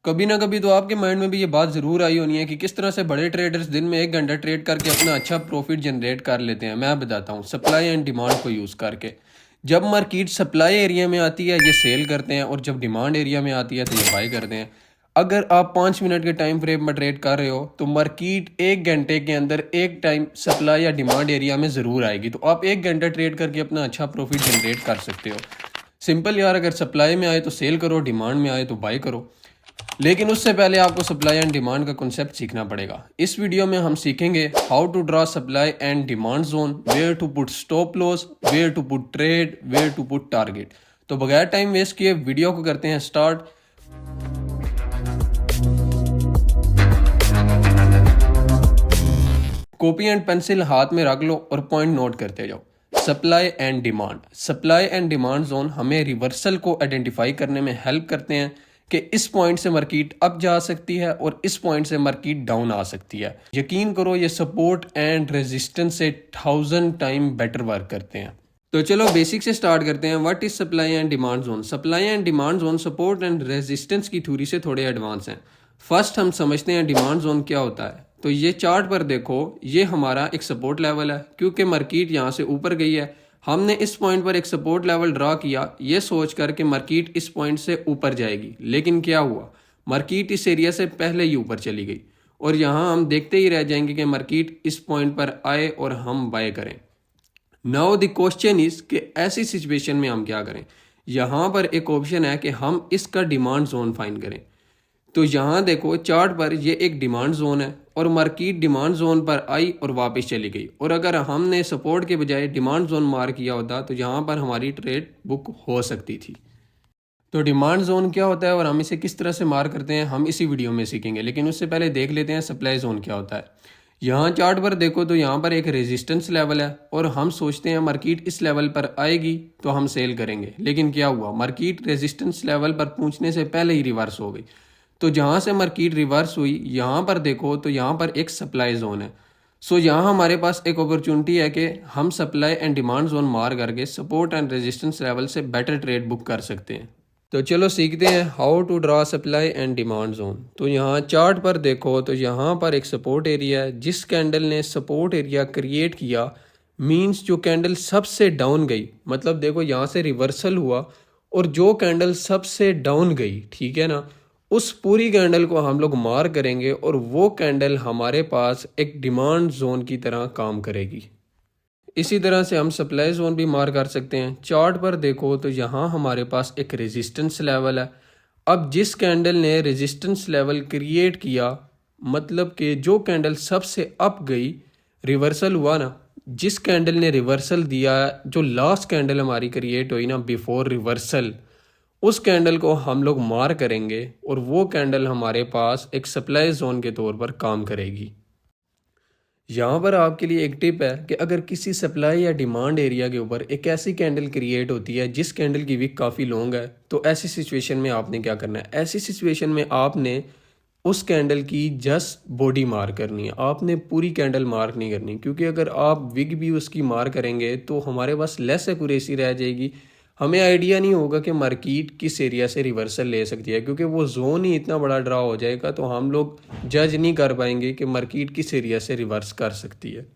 कभी ना कभी तो आपके माइंड में भी ये बात ज़रूर आई होनी है कि किस तरह से बड़े ट्रेडर्स दिन में 1 घंटा ट्रेड करके अपना अच्छा प्रॉफिट जनरेट कर लेते हैं। मैं बताता हूँ, सप्लाई एंड डिमांड को यूज़ करके। जब मार्केट सप्लाई एरिया में आती है ये सेल करते हैं, और जब डिमांड एरिया में आती है तो ये बाई करते हैं। अगर आप 5 मिनट के टाइम फ्रेम में ट्रेड कर रहे हो तो मार्केट 1 घंटे के अंदर एक टाइम सप्लाई या डिमांड एरिया में ज़रूर आएगी, तो आप 1 घंटा ट्रेड करके अपना अच्छा प्रॉफिट जनरेट कर सकते हो। सिंपल यार, अगर सप्लाई में आए तो सेल करो, डिमांड में आए तो बाई करो। लेकिन उससे पहले आपको सप्लाई एंड डिमांड का कॉन्सेप्ट सीखना पड़ेगा। इस वीडियो में हम सीखेंगे how to draw supply and demand zone, where to put stop loss, where to put trade, where to put target. तो बगैर टाइम वेस्ट किए वीडियो को करते हैं स्टार्ट। कॉपी एंड पेंसिल हाथ में रख लो और पॉइंट नोट करते जाओ। Supply and demand. Supply and demand zone हमें रिवर्सल को आइडेंटिफाई करने में हेल्प करते हैं कि इस पॉइंट से मार्केट अप जा सकती है और इस पॉइंट से मार्केट डाउन आ सकती है। यकीन करो ये सपोर्ट एंड रेजिस्टेंस से 1000 टाइम बेटर वर्क करते हैं। तो चलो बेसिक से स्टार्ट करते हैं। What is supply and demand zone? Supply and demand zone support and resistance की थ्योरी से थोड़े एडवांस हैं। फर्स्ट हम समझते हैं डिमांड जोन क्या होता है। तो ये चार्ट पर देखो, ये हमारा एक सपोर्ट लेवल है, क्योंकि मार्केट यहाँ से ऊपर गई है। हमने इस पॉइंट पर एक सपोर्ट लेवल ड्रा किया, ये सोच कर कि मार्केट इस पॉइंट से ऊपर जाएगी। लेकिन क्या हुआ, मार्केट इस एरिया से पहले ही ऊपर चली गई, और यहाँ हम देखते ही रह जाएंगे कि मार्केट इस पॉइंट पर आए और हम बाय करें। नाउ द क्वेश्चन इज कि ऐसी सिचुएशन में हम क्या करें। यहाँ पर एक ऑप्शन है कि हम इसका डिमांड जोन फाइंड करें। तो यहाँ देखो चार्ट पर ये एक डिमांड जोन है, और मार्केट डिमांड जोन पर आई और वापस चली गई। और अगर हमने सपोर्ट के बजाय डिमांड जोन मार किया होता तो यहाँ पर हमारी ट्रेड बुक हो सकती थी। तो डिमांड जोन क्या होता है और हम इसे किस तरह से मार करते हैं, हम इसी वीडियो में सीखेंगे। लेकिन उससे पहले देख लेते हैं सप्लाई जोन क्या होता है। यहाँ चार्ट पर देखो तो यहाँ पर एक रेजिस्टेंस लेवल है, और हम सोचते हैं मार्केट इस लेवल पर आएगी तो हम सेल करेंगे। लेकिन क्या हुआ, मार्केट रेजिस्टेंस लेवल पर पहुँचने से पहले ही रिवर्स हो गई। तो जहाँ से मार्केट रिवर्स हुई यहाँ पर देखो तो यहाँ पर एक सप्लाई जोन है। सो यहाँ हमारे पास एक अपॉर्चुनिटी है कि हम सप्लाई एंड डिमांड जोन मार करके सपोर्ट एंड रेजिस्टेंस लेवल से बेटर ट्रेड बुक कर सकते हैं। तो चलो सीखते हैं how to draw supply and demand zone. तो यहाँ चार्ट पर देखो तो यहाँ पर एक सपोर्ट एरिया है। जिस कैंडल ने सपोर्ट एरिया क्रिएट किया, मींस जो कैंडल सबसे डाउन गई, मतलब देखो यहाँ से रिवर्सल हुआ और जो कैंडल सबसे डाउन गई, ठीक है ना, उस पूरी कैंडल को हम लोग मार करेंगे और वो कैंडल हमारे पास एक डिमांड जोन की तरह काम करेगी। इसी तरह से हम सप्लाई जोन भी मार कर सकते हैं। चार्ट पर देखो तो यहाँ हमारे पास एक रेजिस्टेंस लेवल है। अब जिस कैंडल ने रेजिस्टेंस लेवल क्रिएट किया, मतलब कि जो कैंडल सबसे अप गई, रिवर्सल हुआ ना, जिस कैंडल ने रिवर्सल दिया, जो लास्ट कैंडल हमारी क्रिएट हुई ना बिफोर रिवर्सल, उस कैंडल को हम लोग मार करेंगे और वो कैंडल हमारे पास एक सप्लाई जोन के तौर पर काम करेगी। यहाँ पर आपके लिए एक टिप है कि अगर किसी सप्लाई या डिमांड एरिया के ऊपर एक ऐसी कैंडल क्रिएट होती है जिस कैंडल की विक काफ़ी लॉन्ग है, तो ऐसी सिचुएशन में आपने क्या करना है, ऐसी सिचुएशन में आपने उस कैंडल की जस्ट बॉडी मार करनी है। आपने पूरी कैंडल मार्क नहीं करनी, क्योंकि अगर आप विग भी उसकी मार करेंगे तो हमारे पास लेस एक्यूरेसी रह जाएगी। हमें आइडिया नहीं होगा कि मार्केट किस एरिया से रिवर्सल ले सकती है, क्योंकि वो जोन ही इतना बड़ा ड्रा हो जाएगा तो हम लोग जज नहीं कर पाएंगे कि मार्केट किस एरिया से रिवर्स कर सकती है।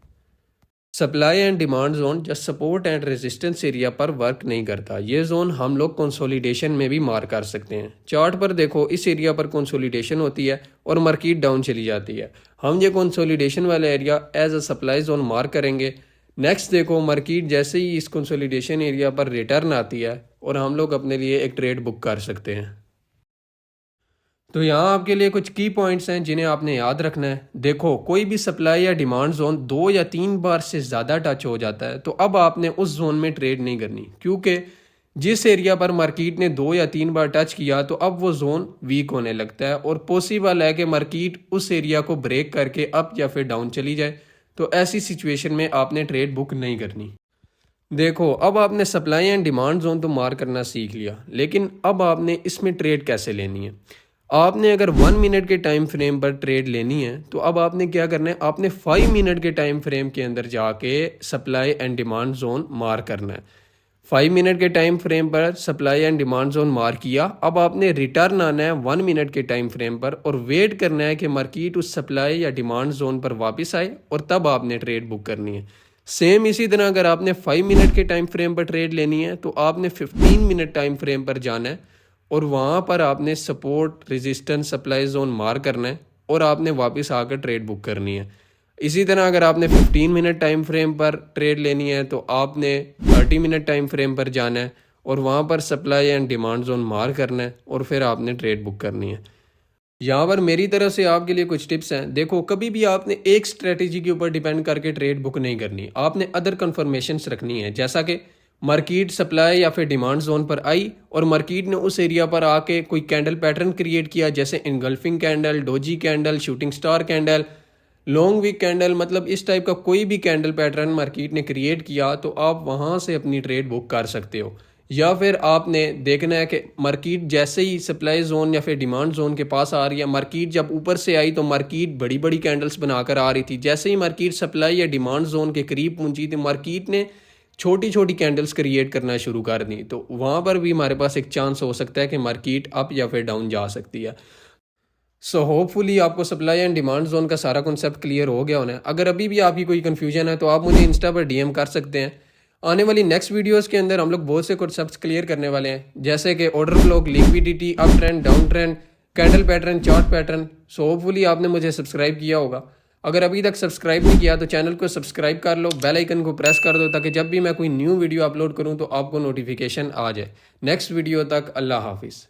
Supply and demand zone just support and resistance area पर वर्क नहीं करता। ये जोन हम लोग कंसोलिडेशन में भी मार कर सकते हैं। चार्ट पर देखो, इस एरिया पर कंसोलिडेशन होती है और मार्केट डाउन चली जाती है। हम ये कंसोलिडेशन वाला area as a supply zone मार करेंगे। नेक्स्ट देखो, मार्केट जैसे ही इस कंसोलिडेशन एरिया पर रिटर्न आती है और हम लोग अपने लिए एक ट्रेड बुक कर सकते हैं। तो यहाँ आपके लिए कुछ की पॉइंट्स हैं जिन्हें आपने याद रखना है। देखो, कोई भी सप्लाई या डिमांड जोन 2 या 3 बार से ज़्यादा टच हो जाता है तो अब आपने उस जोन में ट्रेड नहीं करनी, क्योंकि जिस एरिया पर मार्केट ने 2 या 3 बार टच किया तो अब वो जोन वीक होने लगता है और पॉसिबल है कि मार्केट उस एरिया को ब्रेक करके अप या फिर डाउन चली जाए। तो ऐसी सिचुएशन में आपने ट्रेड बुक नहीं करनी। देखो, अब आपने सप्लाई एंड डिमांड जोन तो मार करना सीख लिया, लेकिन अब आपने इसमें ट्रेड कैसे लेनी है। आपने अगर 1 मिनट के टाइम फ्रेम पर ट्रेड लेनी है तो अब आपने क्या करना है, आपने 5 मिनट के टाइम फ्रेम के अंदर जाके सप्लाई एंड डिमांड जोन मार करना है। 5 मिनट के टाइम फ्रेम पर supply and demand zone mark किया। अब आपने रिटर्न आना है 1 मिनट के टाइम फ्रेम पर और वेट करना है कि मार्केट उस सप्लाई या डिमांड जोन पर वापस आए और तब आपने ट्रेड बुक करनी है। सेम इसी तरह अगर आपने 5 मिनट के टाइम फ्रेम पर ट्रेड लेनी है तो आपने 15 मिनट टाइम फ्रेम पर जाना है और वहाँ पर आपने support resistance supply zone mark करना है और आपने वापस आकर ट्रेड बुक करनी है। इसी तरह अगर आपने 15 मिनट टाइम फ्रेम पर ट्रेड लेनी है तो आपने 30 मिनट टाइम फ्रेम पर जाना है और वहाँ पर supply and demand zone mark करना है और फिर आपने ट्रेड बुक करनी है। यहाँ पर मेरी तरफ से आपके लिए कुछ टिप्स हैं। देखो, कभी भी आपने एक स्ट्रेटेजी के ऊपर डिपेंड करके ट्रेड बुक नहीं करनी, आपने अदर कन्फर्मेशंस रखनी है। जैसा कि मार्केट सप्लाई या फिर डिमांड जोन पर आई और मार्केट ने उस एरिया पर आके कोई कैंडल पैटर्न क्रिएट किया, जैसे engulfing candle, doji candle, shooting star candle, long wick candle, मतलब इस टाइप का कोई भी कैंडल पैटर्न मार्केट ने क्रिएट किया तो आप वहाँ से अपनी ट्रेड बुक कर सकते हो। या फिर आपने देखना है कि मार्केट जैसे ही सप्लाई जोन या फिर डिमांड जोन के पास आ रही है, मार्केट जब ऊपर से आई तो मार्केट बड़ी बड़ी कैंडल्स बनाकर आ रही थी। जैसे ही मार्केट सप्लाई या डिमांड जोन के करीब पहुंची तो मार्केट ने छोटी छोटी कैंडल्स क्रिएट करना शुरू कर दी, तो वहाँ पर भी हमारे पास एक चांस हो सकता है कि मार्केट अप या फिर डाउन जा सकती है। सो होपफुली आपको सप्लाई एंड डिमांड जोन का सारा कॉन्सेप्ट क्लियर हो गया होना है। अगर अभी भी आपकी कोई कन्फ्यूजन है तो आप मुझे इंस्टा पर डीएम कर सकते हैं। आने वाली नेक्स्ट वीडियोस के अंदर हम लोग बहुत से कॉन्सेप्ट्स क्लियर करने वाले हैं, जैसे कि order flow, liquidity, up trend, down trend, candle pattern, chart pattern. So hopefully आपने मुझे सब्सक्राइब किया होगा। अगर अभी तक सब्सक्राइब नहीं किया तो चैनल को सब्सक्राइब कर लो, बेल आइकन को प्रेस कर दो ताकि जब भी मैं कोई न्यू वीडियो अपलोड करूँ तो आपको नोटिफिकेशन आ जाए। नेक्स्ट वीडियो तक अल्लाह हाफिज़।